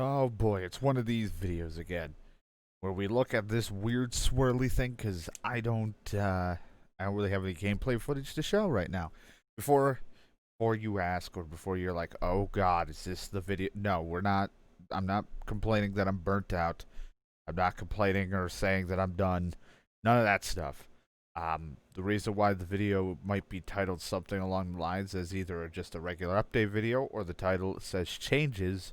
Oh boy, it's one of these videos again where we look at this weird swirly thing because I don't really have any gameplay footage to show right now. Before before you ask or before you're like, oh god, is this the video? No, we're not. I'm not complaining that I'm burnt out. I'm not complaining or saying that I'm done. None of that stuff. The reason why the video might be titled something along the lines as either just a regular update video or the title says changes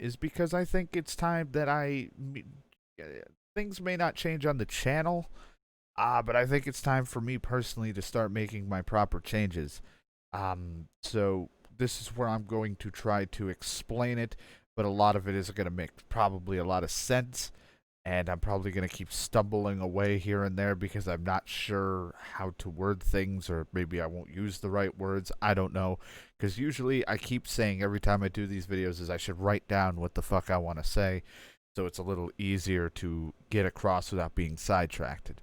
is because I think it's time that things may not change on the channel, but I think it's time for me personally to start making my proper changes. So this is where I'm going to try to explain it, but a lot of it isn't going to make probably a lot of sense. And I'm probably going to keep stumbling away here and there because I'm not sure how to word things, or maybe I won't use the right words. I don't know. Because usually I keep saying every time I do these videos is I should write down what the fuck I want to say, so it's a little easier to get across without being sidetracked.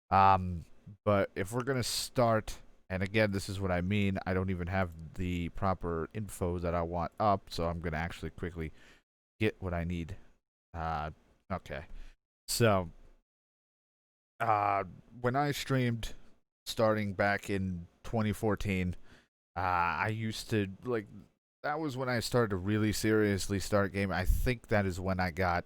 Um, but if we're going to start, and again, this is what I mean, I don't even have the proper info that I want up, so I'm going to actually quickly get what I need. Okay. So, uh, when I streamed starting back in 2014, I used to like that was when I started to really seriously start gaming. I think that is when I got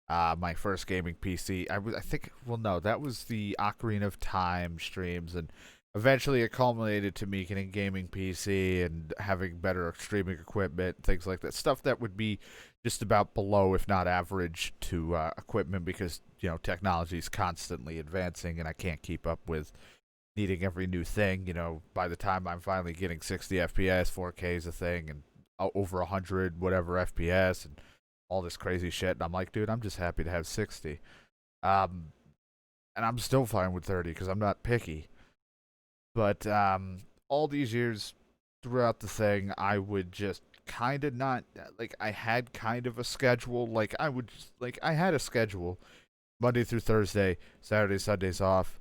my first gaming PC. I think well no, that was the Ocarina of Time streams, and eventually it culminated to me getting gaming PC and having better streaming equipment, things like that. Stuff that would be just about below, if not average, to equipment because technology is constantly advancing, and I can't keep up with needing every new thing. By the time I'm finally getting 60 FPS, 4K is a thing, and over 100 whatever FPS, and all this crazy shit. And I'm like, dude, I'm just happy to have 60. Um, and I'm still fine with 30 because I'm not picky. But all these years throughout the thing, I would just kind of not like I had kind of a schedule. Like I had a schedule Monday through Thursday, Saturday, Sundays off,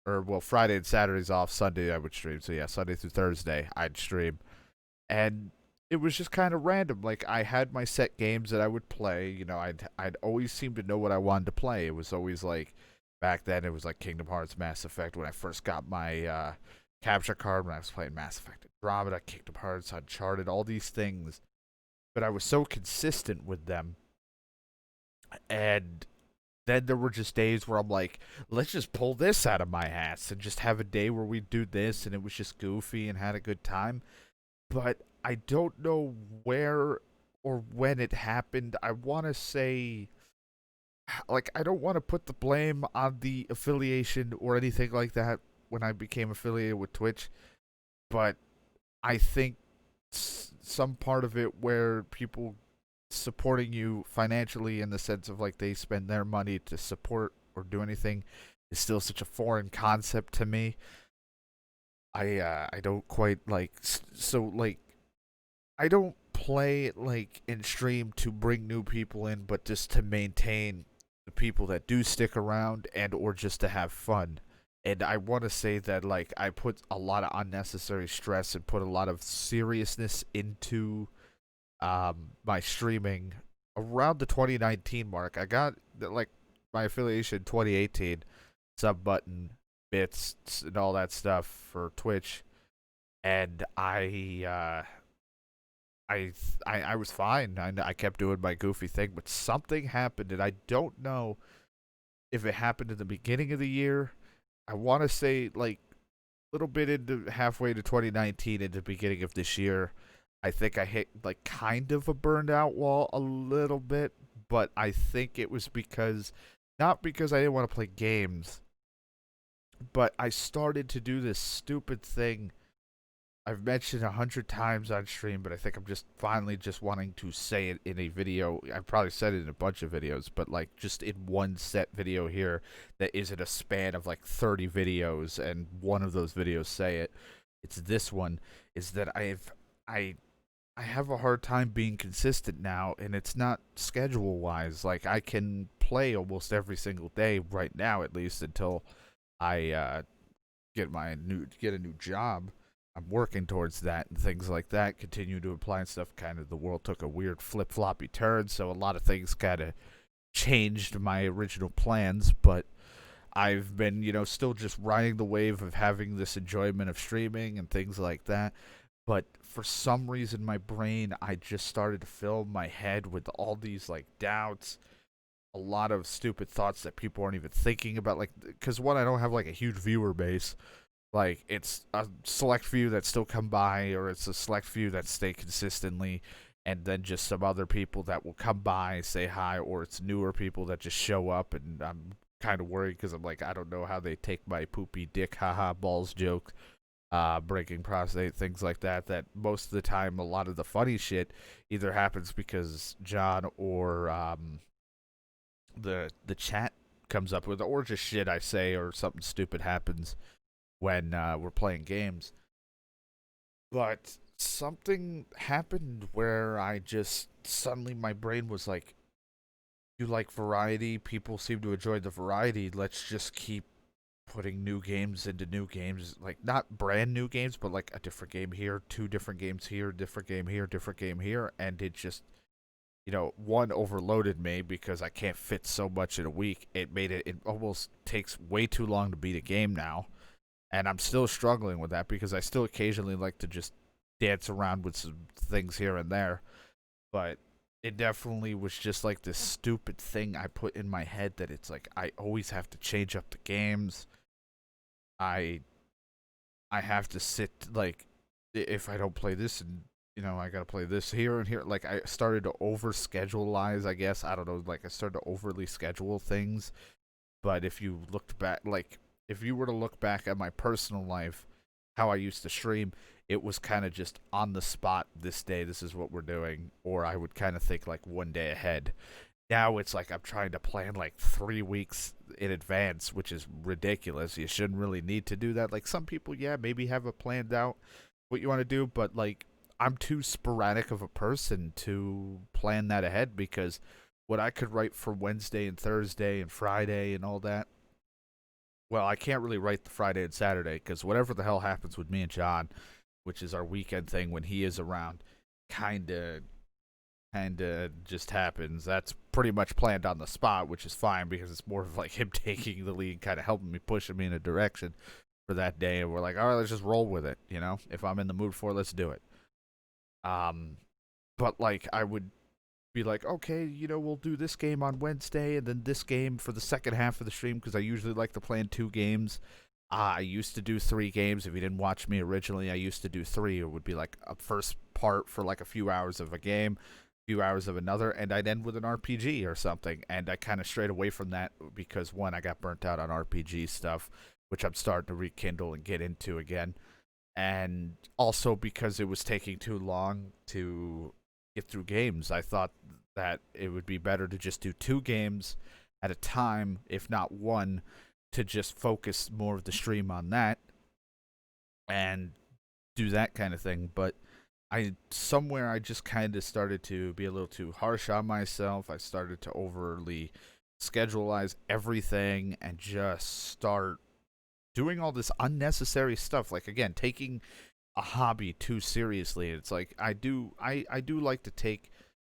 or well, Friday and Saturdays off. Sunday I would stream. So yeah, Sunday through Thursday I'd stream, and it was just kind of random. Like I had my set games that I would play. I'd always seem to know what I wanted to play. It was always like back then it was like Kingdom Hearts, Mass Effect. When I first got my capture card, when I was playing Mass Effect Andromeda, Kingdom Hearts, Uncharted, all these things. But I was so consistent with them, and then there were just days where I'm like, let's just pull this out of my ass and just have a day where we do this, and it was just goofy and had a good time. But I don't know where or when it happened. I want to say, like, I don't want to put the blame on the affiliation or anything like that when I became affiliated with Twitch, but I think some part of it where people supporting you financially in the sense of like they spend their money to support or do anything is still such a foreign concept to me. I don't quite like so like I don't play like in stream to bring new people in, but just to maintain the people that do stick around and or just to have fun. And I want to say that like I put a lot of unnecessary stress and put a lot of seriousness into my streaming around the 2019 mark. I got like my affiliation 2018, sub button, bits, and all that stuff for Twitch, and I was fine. I kept doing my goofy thing, but something happened, and I don't know if it happened in the beginning of the year. I want to say like a little bit into halfway to 2019 into the beginning of this year. I think I hit like kind of a burned out wall a little bit, but I think it was because not because I didn't want to play games, but I started to do this stupid thing I've mentioned 100 times on stream, but I think I'm just finally just wanting to say it in a video. I've probably said it in a bunch of videos, but like just in one set video here that isn't a span of like 30 videos, and one of those videos say it. It's this one. Is that I I have a hard time being consistent now, and it's not schedule wise. Like I can play almost every single day right now, at least until I get a new job. I'm working towards that and things like that. Continue to apply and stuff. Kind of the world took a weird flip floppy turn, so a lot of things kind of changed my original plans. But I've been, still just riding the wave of having this enjoyment of streaming and things like that. But for some reason, my brain, I just started to fill my head with all these like doubts, a lot of stupid thoughts that people aren't even thinking about. Like, because one, I don't have like a huge viewer base. Like, it's a select few that still come by, or it's a select few that stay consistently, and then just some other people that will come by, say hi, or it's newer people that just show up, and I'm kind of worried because I'm like, I don't know how they take my poopy dick, haha, balls joke, breaking prostate, things like that. That most of the time, a lot of the funny shit either happens because John or the chat comes up with, or just shit I say, or something stupid happens when we're playing games. But something happened where I just suddenly my brain was like, "You like variety? People seem to enjoy the variety. Let's just keep putting new games into new games, like not brand new games, but like a different game here, two different games here, different game here, different game here." And it just, one overloaded me because I can't fit so much in a week. It almost takes way too long to beat a game now, and I'm still struggling with that because I still occasionally like to just dance around with some things here and there. But it definitely was just like this stupid thing I put in my head that it's like I always have to change up the games. I I have to sit like, if I don't play this, and I gotta play this here and here. Like, I started to over scheduleize, I guess. I don't know, like I started to overly schedule things. But if you looked back, like, if you were to look back at my personal life, how I used to stream, it was kind of just on the spot. This day, this is what we're doing, or I would kind of think like one day ahead. Now it's like I'm trying to plan like 3 weeks in advance, which is ridiculous. You shouldn't really need to do that. Like, some people, yeah, maybe have it planned out what you want to do, but like, I'm too sporadic of a person to plan that ahead, because what I could write for Wednesday and Thursday and Friday and all that, well, I can't really write the Friday and Saturday because whatever the hell happens with me and John, which is our weekend thing when he is around, kind of just happens. That's pretty much planned on the spot, which is fine because it's more of like him taking the lead, kind of helping me, pushing me in a direction for that day, and we're like, all right, let's just roll with it. If I'm in the mood for it, let's do it. Um, but like, I would be like, okay, we'll do this game on Wednesday and then this game for the second half of the stream, because I usually like to plan 2 games. I used to do 3 games. If you didn't watch me originally, I used to do three. It would be like a first part for like a few hours of a game, a few hours of another, and I'd end with an RPG or something. And I kind of strayed away from that because, one, I got burnt out on RPG stuff, which I'm starting to rekindle and get into again. And also because it was taking too long to get through games. I thought that it would be better to just do 2 games at a time, if not one, to just focus more of the stream on that and do that kind of thing. But I just kind of started to be a little too harsh on myself. I started to overly scheduleize everything and just start doing all this unnecessary stuff. Like, again, taking a hobby too seriously. It's like, I do like to take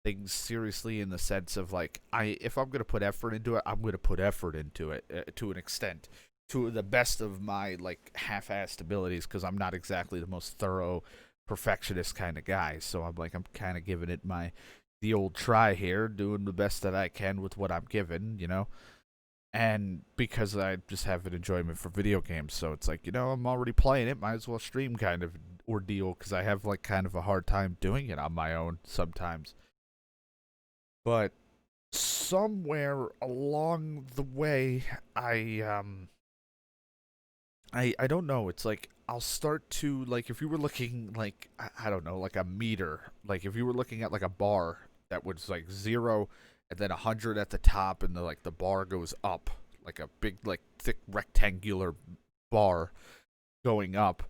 things seriously in the sense of like, if I'm gonna put effort into it, I'm gonna put effort into it to an extent, to the best of my like half-assed abilities, because I'm not exactly the most thorough perfectionist kind of guy. So I'm kind of giving it the old try here, doing the best that I can with what I'm given. And because I just have an enjoyment for video games, so it's like, I'm already playing it, might as well stream kind of ordeal, because I have like kind of a hard time doing it on my own sometimes. But somewhere along the way, I don't know. It's like I'll start to, like, if you were looking like, I don't know, like a meter, like if you were looking at like a bar that was like 0 and then 100 at the top, and the bar goes up like a big, like, thick rectangular bar going up.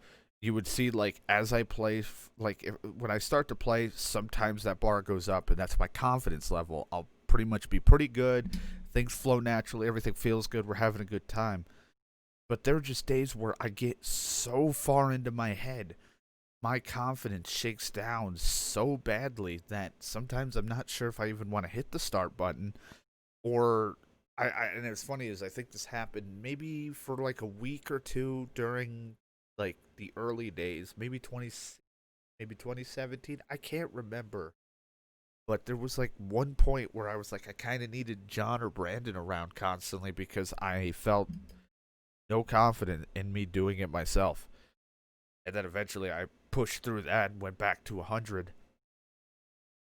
You would see, like, as I play, like, when I start to play, sometimes that bar goes up, and that's my confidence level. I'll pretty much be pretty good. Things flow naturally. Everything feels good. We're having a good time. But there are just days where I get so far into my head my confidence shakes down so badly that sometimes I'm not sure if I even want to hit the start button. Or and it's funny is I think this happened maybe for like a week or two during like the early days, maybe 2017. I can't remember, but there was like one point where I was like I kind of needed John or Brandon around constantly because I felt no confident in me doing it myself. And then eventually I pushed through that and went back to 100.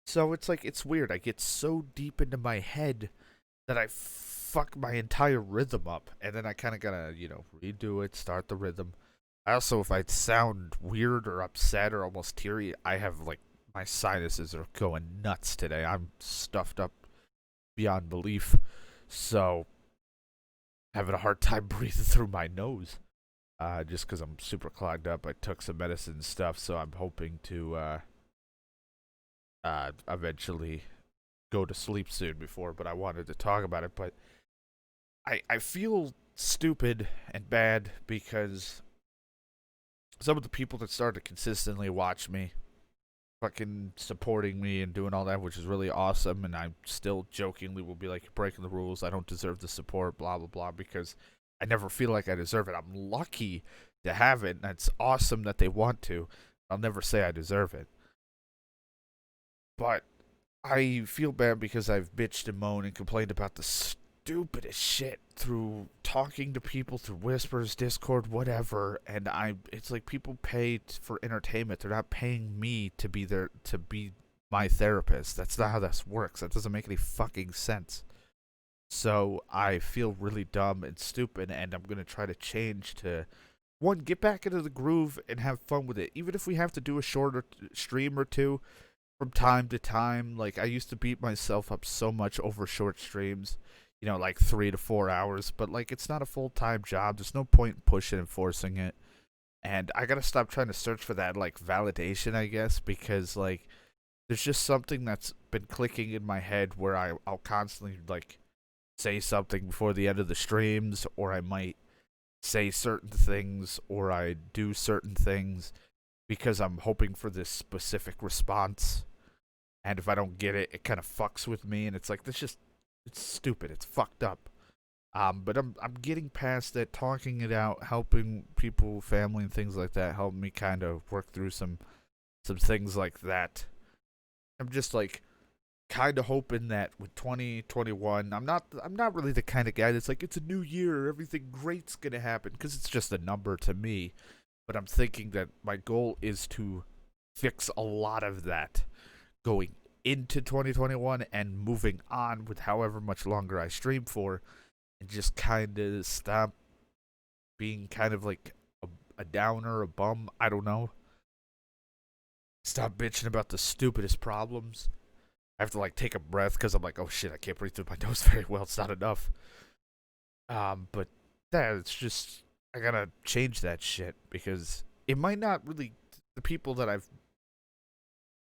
So it's like it's weird. I get so deep into my head that I fuck my entire rhythm up, and then I kind of gotta redo it, start the rhythm. I also, if I sound weird or upset or almost teary, I have like my sinuses are going nuts today. I'm stuffed up beyond belief, so having a hard time breathing through my nose. Just because I'm super clogged up. I took some medicine and stuff, so I'm hoping to eventually go to sleep soon before. But I wanted to talk about it. But I feel stupid and bad because some of the people that started to consistently watch me, fucking supporting me and doing all that, which is really awesome. And I still jokingly will be like, you're breaking the rules. I don't deserve the support, blah, blah, blah, because I never feel like I deserve it. I'm lucky to have it, and it's awesome that they want to. I'll never say I deserve it. But I feel bad because I've bitched and moaned and complained about the stupidest shit through talking to people through whispers, Discord, whatever, and it's like people pay for entertainment. They're not paying me to be there to be my therapist. That's not how this works. That doesn't make any fucking sense. So I feel really dumb and stupid, and I'm gonna try to change to one, get back into the groove and have fun with it. Even if we have to do a shorter stream or two from time to time. Like I used to beat myself up so much over short streams, like 3 to 4 hours. But like it's not a full time job. There's no point in pushing and forcing it. And I gotta stop trying to search for that like validation, I guess, because like there's just something that's been clicking in my head where I'll constantly like say something before the end of the streams, or I might say certain things, or I do certain things because I'm hoping for this specific response. And if I don't get it, it kind of fucks with me, and it's like it's stupid. It's fucked up. But I'm getting past that, talking it out, helping people, family, and things like that, help me kind of work through some things like that. I'm just like kind of hoping that with 2021, I'm not really the kind of guy that's like it's a new year, everything great's gonna happen, because it's just a number to me. But I'm thinking that my goal is to fix a lot of that going into 2021 and moving on with however much longer I stream for, and just kind of stop being kind of like a downer, a bum. I don't know. Stop bitching about the stupidest problems. I have to like take a breath because I'm like, oh shit, I can't breathe through my nose very well. It's not enough. But that it's just I gotta change that shit because it might not really. The people that I've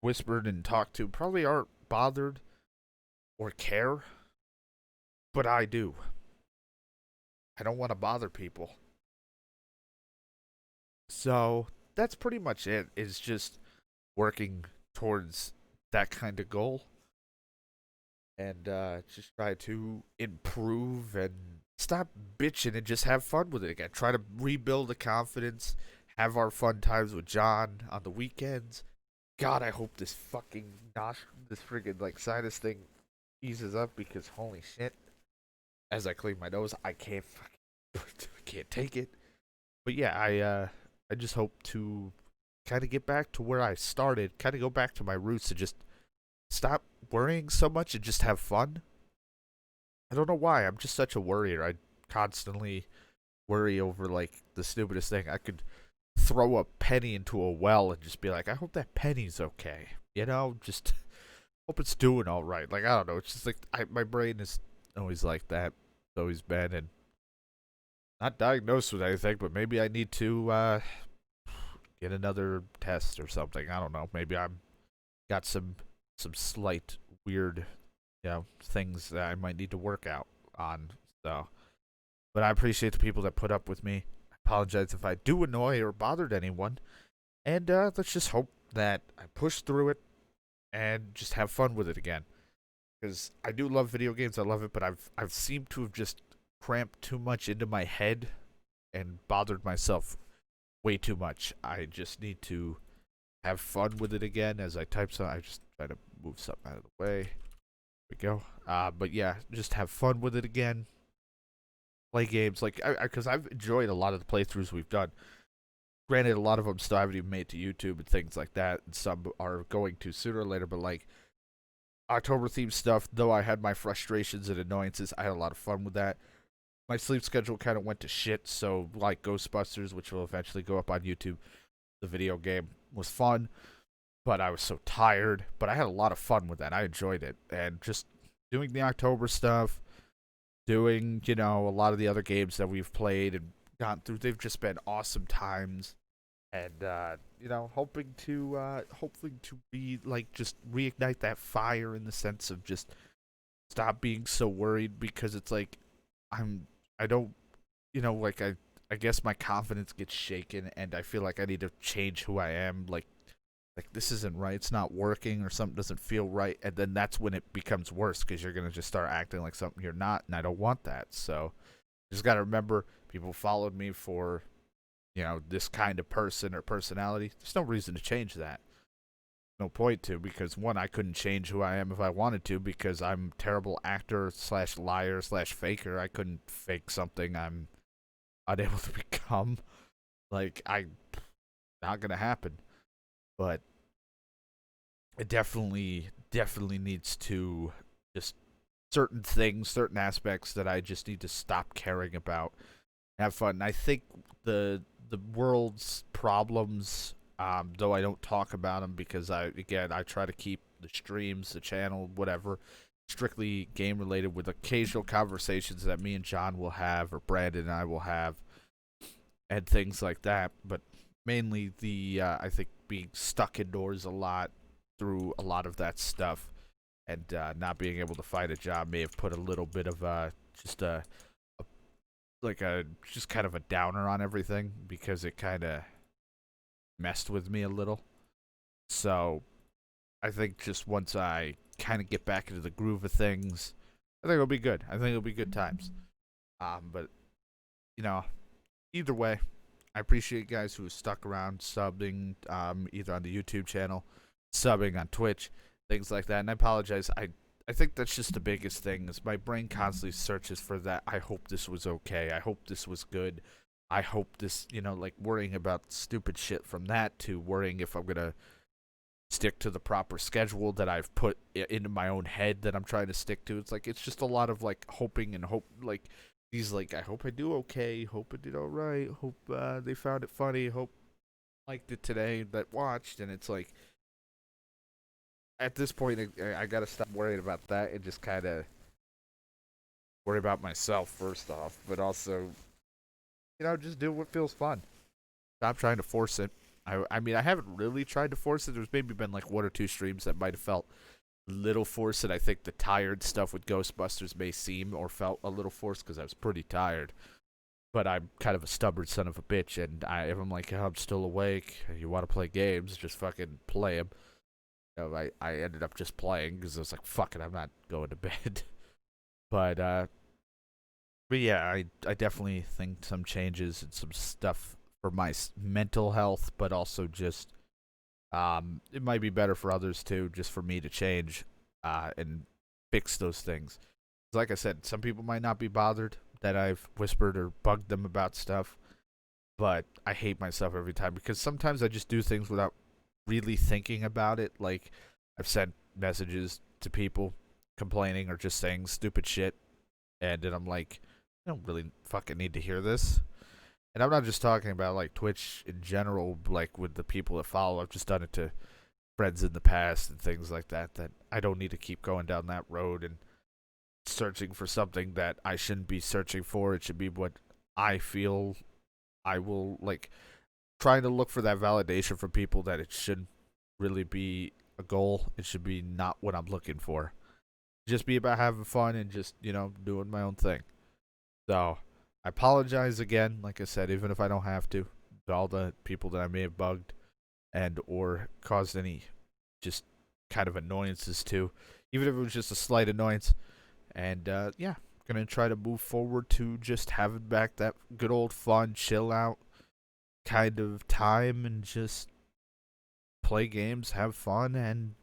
whispered and talked to probably aren't bothered or care, but I do. I don't want to bother people. So that's pretty much it. Is just working towards that kind of goal and just try to improve and stop bitching and just have fun with it again. Try to rebuild the confidence, have our fun times with John on the weekends. God, I hope this fucking this friggin' like sinus thing eases up because holy shit. As I clean my nose, I can't fucking can't take it. But yeah, I just hope to kind of get back to where I started, kind of go back to my roots and just stop worrying so much and just have fun. I don't know why. I'm just such a worrier. I constantly worry over like the stupidest thing. I could throw a penny into a well and just be like, I hope that penny's okay. Just hope it's doing all right. Like I don't know. It's just like my brain is always like that. It's always been, and not diagnosed with anything, but maybe I need to get another test or something. I don't know. Maybe I'm got some slight weird, things that I might need to work out on. So, but I appreciate the people that put up with me. I apologize if I do annoy or bothered anyone. And let's just hope that I push through it and just have fun with it again. Because I do love video games, I love it, but I've seemed to have just cramped too much into my head and bothered myself way too much. I just need to have fun with it again. As I type, so I just try to move something out of the way. There we go. But yeah, just have fun with it again. Play games like because I've enjoyed a lot of the playthroughs we've done. Granted, a lot of them still haven't even made to YouTube and things like that, and some are going to sooner or later. But like October themed stuff, though I had my frustrations and annoyances, I had a lot of fun with that. My sleep schedule kind of went to shit, so like Ghostbusters, which will eventually go up on YouTube, the video game was fun, but I was so tired. But I had a lot of fun with that. I enjoyed it, and just doing the October stuff, doing a lot of the other games that we've played and gone through. They've just been awesome times, and hoping to be like just reignite that fire in the sense of just stop being so worried because it's like I don't like I guess my confidence gets shaken and I feel like I need to change who I am like this isn't right, it's not working or something doesn't feel right, and then that's when it becomes worse because you're going to just start acting like something you're not, and I don't want that. So just got to remember, people followed me for this kind of person or personality. There's no reason to change that. No point to, because one, I couldn't change who I am if I wanted to because I'm a terrible actor slash liar slash faker. I couldn't fake something I'm unable to become. Like, not gonna happen. But it definitely needs to just certain things, certain aspects that I just need to stop caring about. Have fun. I think the world's problems, though I don't talk about them because I try to keep the streams, the channel, whatever, strictly game related with occasional conversations that me and John will have or Brandon and I will have and things like that. But mainly the I think being stuck indoors a lot through a lot of that stuff and not being able to find a job may have put a little bit of just a like a just kind of a downer on everything because it kind of messed with me a little. So I think just once I kind of get back into the groove of things, I think it'll be good. I think it'll be good times. But you know, either way, I appreciate guys who stuck around subbing, either on the YouTube channel, subbing on Twitch, things like that. And I apologize. I think that's just the biggest thing is my brain constantly searches for that. I hope this was okay. I hope this was good. I hope this, like worrying about stupid shit from that to worrying if I'm gonna stick to the proper schedule that I've put into my own head that I'm trying to stick to. It's like it's just a lot of like hoping and hope. Like these, like I hope I do okay. Hope I did all right. Hope they found it funny. Hope liked it today that watched. And it's like at this point I gotta stop worrying about that and just kind of worry about myself first off, but also just do what feels fun. Stop trying to force it. I mean, I haven't really tried to force it. There's maybe been like one or two streams that might have felt a little forced. I think the tired stuff with Ghostbusters may seem or felt a little forced because I was pretty tired. But I'm kind of a stubborn son of a bitch, and if I'm like, oh, I'm still awake, you want to play games, just fucking play them. I ended up just playing because I was like, fuck it, I'm not going to bed. but but yeah, I definitely think some changes and some stuff for my mental health, but also just it might be better for others too, just for me to change and fix those things. Like I said, some people might not be bothered that I've whispered or bugged them about stuff, but I hate myself every time because sometimes I just do things without really thinking about it. Like I've sent messages to people complaining or just saying stupid shit, and then I'm like, I don't really fucking need to hear this. And I'm not just talking about like Twitch in general, like with the people that follow. I've just done it to friends in the past and things like that. That I don't need to keep going down that road and searching for something that I shouldn't be searching for. It should be what I feel I will like. Trying to look for that validation from people that it shouldn't really be a goal. It should be not what I'm looking for. Just be about having fun and just doing my own thing. So I apologize again, like I said, even if I don't have to all the people that I may have bugged. and or caused any just kind of annoyances to, even if it was just a slight annoyance. And yeah, gonna try to move forward to just having back that good old fun, chill out kind of time, and just play games, have fun, and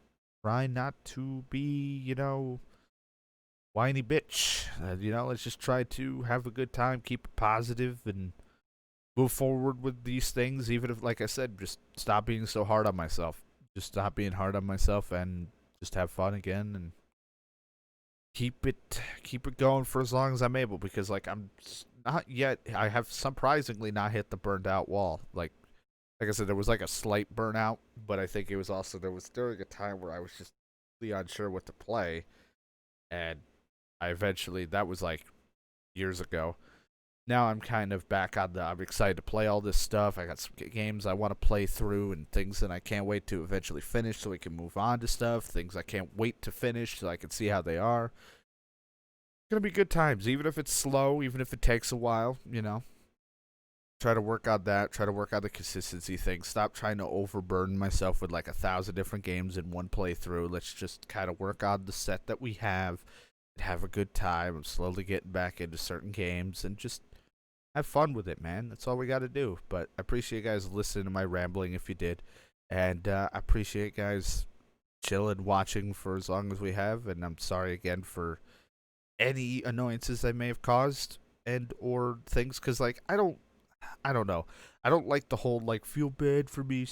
try not to be, whiny bitch. Let's just try to have a good time, keep it positive, and move forward with these things. Even if, like I said, just stop being so hard on myself. Just stop being hard on myself and just have fun again, and keep it going for as long as I'm able, because like I'm not yet. I have surprisingly not hit the burned out wall. Like I said, there was like a slight burnout, but I think it was also there was during a time where I was just really unsure what to play, and I eventually that was like years ago. Now I'm kind of back on the. I'm excited to play all this stuff. I got some games I want to play through and things that I can't wait to eventually finish so we can move on to stuff. Things I can't wait to finish so I can see how they are. It's gonna be good times, even if it's slow, even if it takes a while. Try to work on that. Try to work on the consistency thing. Stop trying to overburden myself with like 1,000 different games in one playthrough. Let's just kind of work on the set that we have and have a good time. I'm slowly getting back into certain games and just have fun with it, man. That's all we got to do. But I appreciate you guys listening to my rambling if you did. And I appreciate guys chilling, watching for as long as we have. And I'm sorry again for any annoyances I may have caused and or things. Because, like, I don't know. I don't like the whole, like, feel bad for me,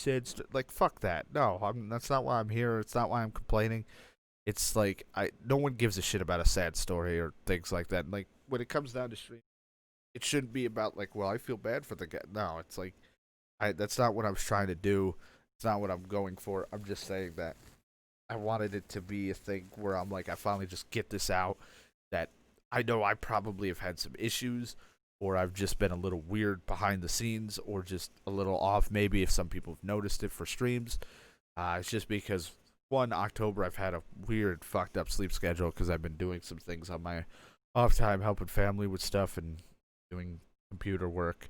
like, fuck that. No, that's not why I'm here. It's not why I'm complaining. It's like, no one gives a shit about a sad story or things like that. Like, when it comes down to stream, it shouldn't be about like, well, I feel bad for the guy. No, it's like, that's not what I was trying to do. It's not what I'm going for. I'm just saying that I wanted it to be a thing where I'm like, I finally just get this out. That I know I probably have had some issues, or I've just been a little weird behind the scenes, or just a little off. Maybe if some people have noticed it for streams, it's just because one October I've had a weird, fucked up sleep schedule because I've been doing some things on my off time, helping family with stuff and doing computer work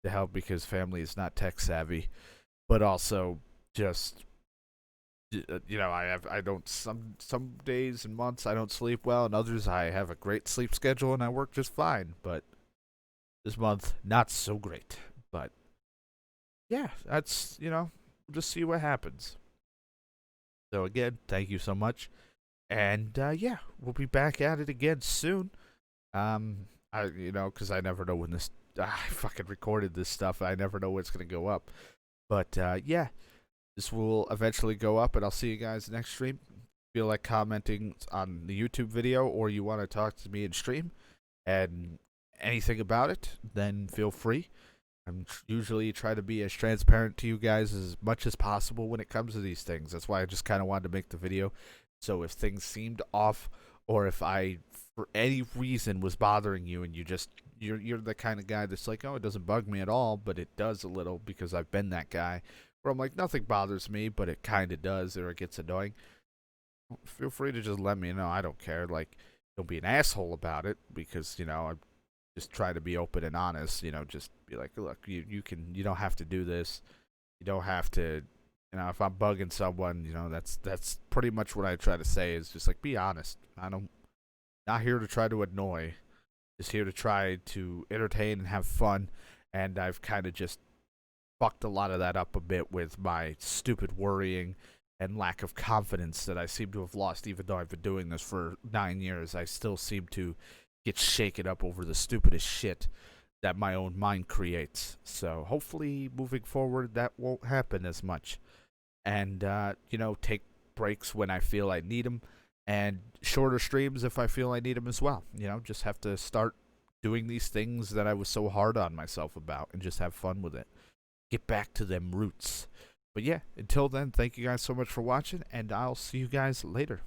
to help because family is not tech savvy, but also just I don't some days and months I don't sleep well, and others I have a great sleep schedule and I work just fine. But this month not so great. But yeah, that's just see what happens. So again, thank you so much, and yeah, we'll be back at it again soon. Because I never know when this. I fucking recorded this stuff. I never know when it's gonna go up. But yeah, this will eventually go up, and I'll see you guys next stream. Feel like commenting on the YouTube video, or you want to talk to me in stream, and anything about it, then feel free. I'm usually try to be as transparent to you guys as much as possible when it comes to these things. That's why I just kind of wanted to make the video. So if things seemed off, or if I, for any reason, was bothering you, and you're the kind of guy that's like, oh, it doesn't bug me at all, but it does a little because I've been that guy where I'm like, nothing bothers me, but it kind of does, or it gets annoying. Feel free to just let me know. I don't care. Like, don't be an asshole about it, because I just try to be open and honest. Just be like, look, you don't have to do this. You don't have to. If I'm bugging someone, that's pretty much what I try to say is just like, be honest. Not here to try to annoy, just here to try to entertain and have fun. And I've kind of just fucked a lot of that up a bit with my stupid worrying and lack of confidence that I seem to have lost. Even though I've been doing this for 9 years, I still seem to get shaken up over the stupidest shit that my own mind creates. So hopefully moving forward that won't happen as much. And take breaks when I feel I need them, and shorter streams if I feel I need them as well. Just have to start doing these things that I was so hard on myself about, and just have fun with it. Get back to them roots. But yeah, until then, thank you guys so much for watching, and I'll see you guys later.